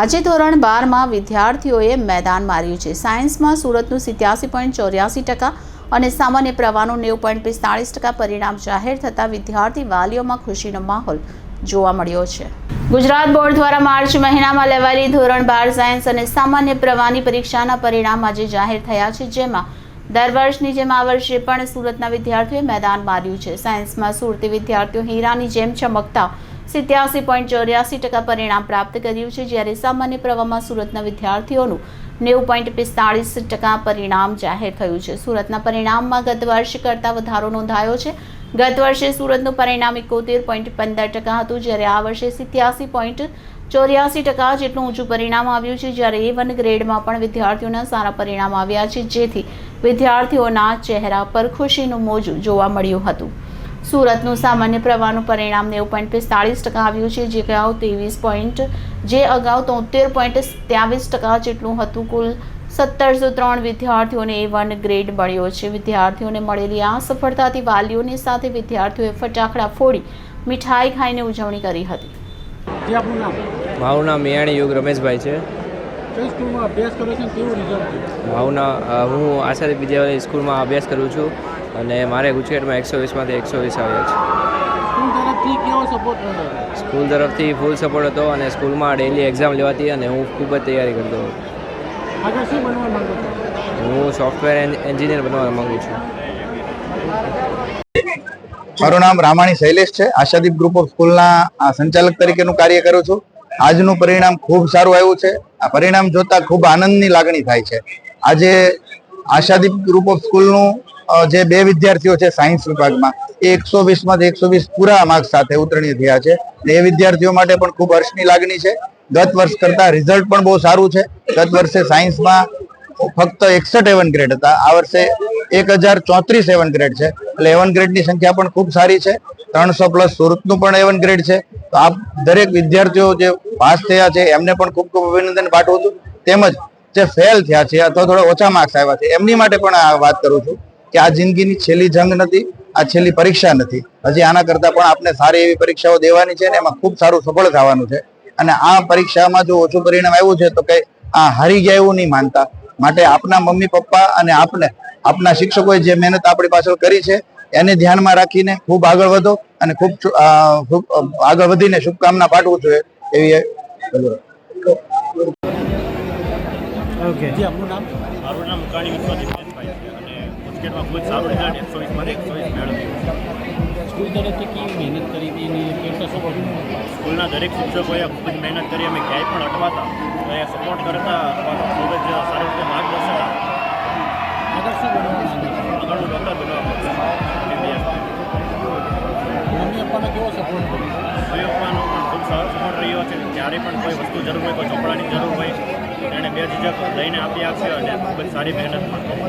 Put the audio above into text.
આજે ધોરણ 12માં વિદ્યાર્થીઓએ મેદાન માર્યું છે। સાયન્સમાં સુરતનું 87.84% અને સામાન્ય પ્રવાહનું 90.45% પરિણામ જાહેર થતાં વિદ્યાર્થી વાલીઓમાં ખુશીનો માહોલ જોવા મળ્યો છે। ગુજરાત બોર્ડ દ્વારા માર્ચ મહિનામાં લેવાયેલી ધોરણ 12 સાયન્સ અને સામાન્ય પ્રવાહની પરીક્ષાના પરિણામ આજે જાહેર થયા છે, જેમાં દર વર્ષની જેમ આ વર્ષે પણ સુરતના વિદ્યાર્થીઓએ મેદાન માર્યું છે। સાયન્સમાં સુરતી વિદ્યાર્થીઓ હીરાની જેમ ચમકતા 87.84% પરિણામ પ્રાપ્ત કર્યું છે, જ્યારે સામાન્ય પ્રવાહમાં સુરતના વિદ્યાર્થીઓનું 90.45% પરિણામ જાહેર થયું છે। સુરતના પરિણામમાં ગત વર્ષ કરતાં વધારો નોંધાયો છે। ગત વર્ષે સુરતનું પરિણામ 71.15% હતું, જ્યારે આ વર્ષે 87.84% જેટલું ઊંચું પરિણામ આવ્યું છે। જ્યારે A1 ગ્રેડમાં પણ વિદ્યાર્થીઓના સારા પરિણામ આવ્યા છે, જેથી વિદ્યાર્થીઓના ચહેરા પર ખુશીનું મોજું જોવા મળ્યું હતું। સુરતનું સામાન્ય પ્રવાહનું પરિણામ 90.45% આવ્યું છે, જે અગાઉ 73.27% જેટલું હતું। કુલ 1703 વિદ્યાર્થીઓને A1 ગ્રેડ મળ્યો છે। વિદ્યાર્થીઓને મળેલી આ સફળતાથી વાલીઓની સાથે વિદ્યાર્થીઓએ ફટાકડા ફોડી મીઠાઈ ખાઈને ઉજવણી કરી હતી। મારું નામ મિયાણી યુગ રમેશભાઈ છે। હું આશાદીપ વિદ્યાલય સ્કૂલમાં અભ્યાસ કરું છું અને મારે ગુજકેટમાં 120માંથી 120 આવ્યા છે। સ્કૂલ તરફથી ફૂલ સપોર્ટ હતો અને સ્કૂલમાં ડેઇલી એક્ઝામ લેવાતી અને હું ખૂબ જ તૈયારી કરતો હતો। હું સોફ્ટવેર એન્જિનિયર બનવા માંગુ છું। મારું નામ રામાણી શૈલેષ છે। આશાદીપ ગ્રુપ ઓફ સ્કૂલના સંચાલક તરીકેનું કાર્ય કરું છું। આજનું પરિણામ ખૂબ સારું આવ્યું છે। આ પરિણામ જોતા ખૂબ આનંદની લાગણી થાય છે। આજે આશાદીપ ગ્રુપ ઓફ સ્કૂલનું જે 2 વિદ્યાર્થીઓ છે સાયન્સ વિભાગમાં, એ 120માંથી 120 પૂરા માર્ક્સ સાથે ઉત્તીર્ણ થયા છે। એ વિદ્યાર્થીઓ માટે પણ ખૂબ હર્ષની લાગણી છે। ગત વર્ષ કરતાં રિઝલ્ટ પણ બહુ સારું છે। ગત વર્ષે સાયન્સમાં ફક્ત 61 A1 ગ્રેડ હતા, આ વર્ષે 1034 A1 ગ્રેડ છે, એટલે A1 ગ્રેડની સંખ્યા પણ ખૂબ સારી છે। 300 પ્લસ સુરતનું પણ A1 ગ્રેડ છે। તો આ દરેક વિદ્યાર્થીઓ જે પાસ થયા છે એમને પણ ખૂબ ખૂબ અભિનંદન પાઠવું છું। તેમજ જે ફેલ થયા છે અથવા થોડા ઓછા માર્ક્સ આવ્યા છે એમની માટે પણ આ વાત કરું છું કે આ જિંદગીની છેલ્લી જંગ નથી, આ છેલ્લી પરીક્ષા નથી। હજી આના કરતાં પણ આપણે સારી એવી પરીક્ષાઓ દેવાની છે અને એમાં ખૂબ સારું સફળ થવાનું છે। અને આ પરીક્ષામાં જો ઓછું પરિણામ આવ્યું છે તો કંઈ આ હારી ગયા એવું નહીં માનતા। માટે આપના મમ્મી પપ્પા અને આપના શિક્ષકોએ જે મહેનત આપણી પાછળ કરી છે એને ધ્યાનમાં રાખીને ખૂબ આગળ વધો અને ખૂબ આગળ વધીને શુભકામના પાઠવું છું એવી। મારું નામ મુકાણી વિશ્વજીતભાઈ છે અને ગુજકેટમાં ખૂબ જ સારું રિઝલ્ટ 120માંથી 120 મેળવ્યું। સ્કૂલ તરફથી કેવી મહેનત કરી હતી અને કેટલો સપોર્ટ? સ્કૂલના દરેક શિક્ષકોએ ખૂબ જ મહેનત કરી। અમે ક્યાંય પણ અટવાતા તો એ સપોર્ટ કરતા, ખૂબ જ સારી રીતે માર્ગદર્શન આગળ શું બનવાનું છે? આગળ હું ડૉક્ટર બનવા માંગુ છું। મમ્મી પપ્પાનો કેવો સપોર્ટ કર્યો? મમ્મી પપ્પાનો પણ ખૂબ સારો સપોર્ટ રહ્યો છે। જ્યારે પણ કોઈ વસ્તુ જરૂર હોય, કોઈ ચોપડાની જરૂર હોય, એણે બેઝિઝક લઈને આપી આપશે અને ખૂબ જ સારી મહેનત પણ કરી।